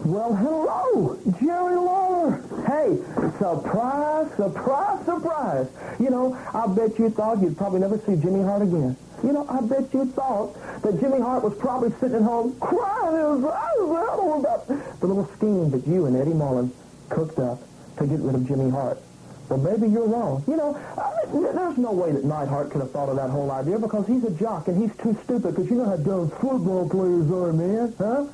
Well, hello, Jerry Lawler. Hey, surprise, surprise, surprise. You know, I bet you thought you'd probably never see Jimmy Hart again. You know, I bet you thought that Jimmy Hart was probably sitting at home crying his eyes out about the little scheme that you and Eddie Mullen cooked up to get rid of Jimmy Hart. Well, maybe you're wrong. You know, there's no way that Neidhart could have thought of that whole idea because he's a jock and he's too stupid because you know how dumb football players are, man, huh?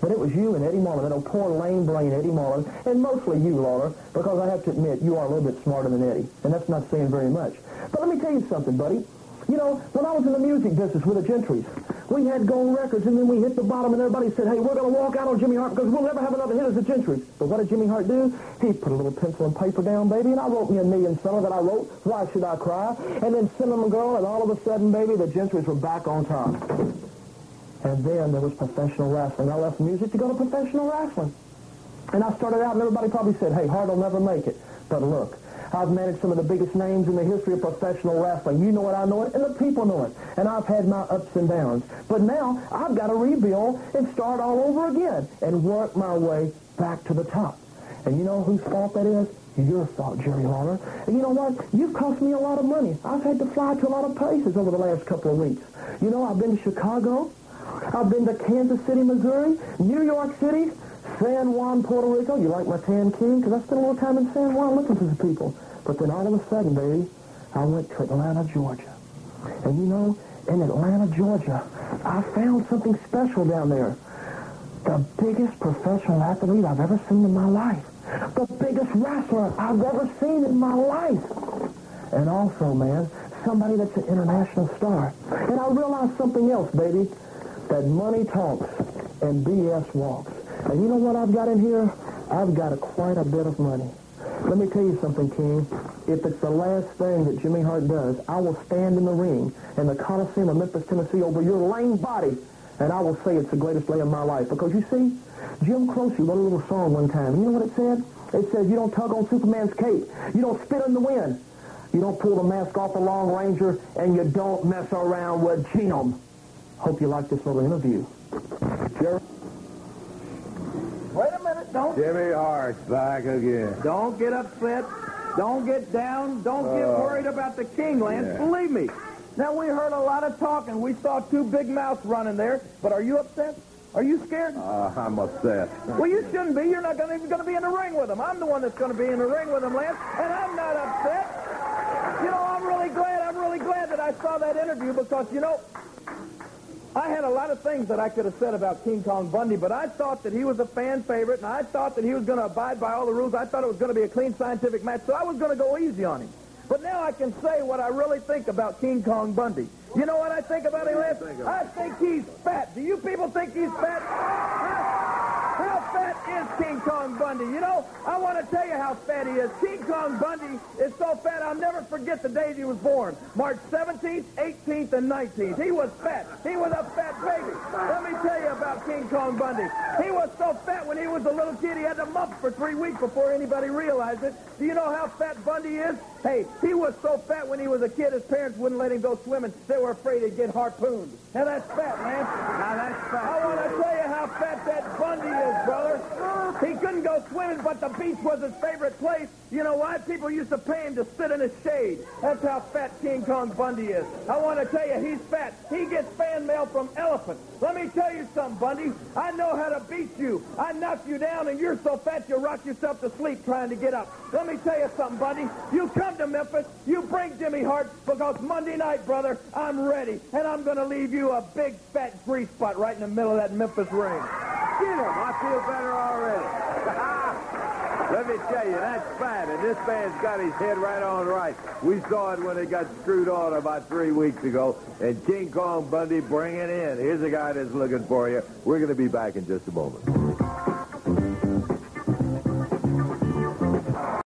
But it was you and Eddie Mullen, that old poor lame brain Eddie Mullen, and mostly you, Lawler, because I have to admit, you are a little bit smarter than Eddie, and that's not saying very much. But let me tell you something, buddy. You know, when I was in the music business with the Gentrys, we had gold records, and then we hit the bottom, and everybody said, hey, we're going to walk out on Jimmy Hart because we'll never have another hit as the Gentrys. But what did Jimmy Hart do? He put a little pencil and paper down, baby, and I wrote me a million songs that I wrote, Why Should I Cry? And then Cinnamon Girl, and all of a sudden, baby, the Gentrys were back on top. And then there was professional wrestling. I left music to go to professional wrestling. And I started out, and everybody probably said, hey, Hart will never make it. But look, I've managed some of the biggest names in the history of professional wrestling. You know it, I know it, and the people know it. And I've had my ups and downs. But now I've got to rebuild and start all over again and work my way back to the top. And you know whose fault that is? Your fault, Jerry Lawler. And you know what? You've cost me a lot of money. I've had to fly to a lot of places over the last couple of weeks. You know, I've been to Chicago. I've been to Kansas City, Missouri, New York City, San Juan, Puerto Rico. You like my tan king? Because I spent a little time in San Juan listening to the people. But then all of a sudden, baby, I went to Atlanta, Georgia. And you know, in Atlanta, Georgia, I found something special down there. The biggest professional athlete I've ever seen in my life. The biggest wrestler I've ever seen in my life. And also, man, somebody that's an international star. And I realized something else, baby. That money talks and BS walks. And you know what I've got in here? I've got quite a bit of money. Let me tell you something, King. If it's the last thing that Jimmy Hart does, I will stand in the ring in the Coliseum of Memphis, Tennessee over your lame body, and I will say it's the greatest day of my life. Because you see, Jim Croce wrote a little song one time. You know what it said? It says, you don't tug on Superman's cape. You don't spit in the wind. You don't pull the mask off the Long Ranger, and you don't mess around with Jim. Hope you like this little interview. Jerry? Wait a minute, don't... Jimmy Hart's back again. Don't get upset. Don't get down. Don't get worried about the King, Lance. Yeah. Believe me. Now, we heard a lot of talking. We saw two big mouths running there. But are you upset? Are you scared? I'm upset. Well, you shouldn't be. You're not even going to be in the ring with him. I'm the one that's going to be in the ring with him, Lance. And I'm not upset. You know, I'm really glad that I saw that interview because, you know... I had a lot of things that I could have said about King Kong Bundy, but I thought that he was a fan favorite, and I thought that he was going to abide by all the rules. I thought it was going to be a clean, scientific match, so I was going to go easy on him. But now I can say what I really think about King Kong Bundy. You know what I think about him, Lance? I think he's fat. Do you people think he's fat? How fat is King Kong Bundy? You know, I want to tell you how fat he is. King Kong Bundy is so fat, I'll never forget the days he was born. March 17th, 18th, and 19th. He was fat. He was a fat baby. Let me tell you about King Kong Bundy. He was so fat when he was a little kid, he had to mump for 3 weeks before anybody realized it. Do you know how fat Bundy is? Hey, he was so fat when he was a kid, his parents wouldn't let him go swimming. They were afraid he'd get harpooned. Now, that's fat, man. Now, that's fat. I want to tell you how fat that Bundy is, brother. He couldn't go swimming, but the beach was his favorite place. You know why? People used to pay him to sit in the shade. That's how fat King Kong Bundy is. I want to tell you, he's fat. He gets fan mail from elephants. Let me tell you something, Bundy. I know how to beat you. I knock you down, and you're so fat you rock yourself to sleep trying to get up. Let me tell you something, Bundy. You come to Memphis, you bring Jimmy Hart, because Monday night, brother, I'm ready, and I'm going to leave you a big, fat grease spot right in the middle of that Memphis ring. Get him. I feel better already. Let me tell you, that's fat, and this man's got his head right on right. We saw it when it got screwed on about 3 weeks ago, and King Kong Bundy bring it in. Here's a guy that's looking for you. We're going to be back in just a moment.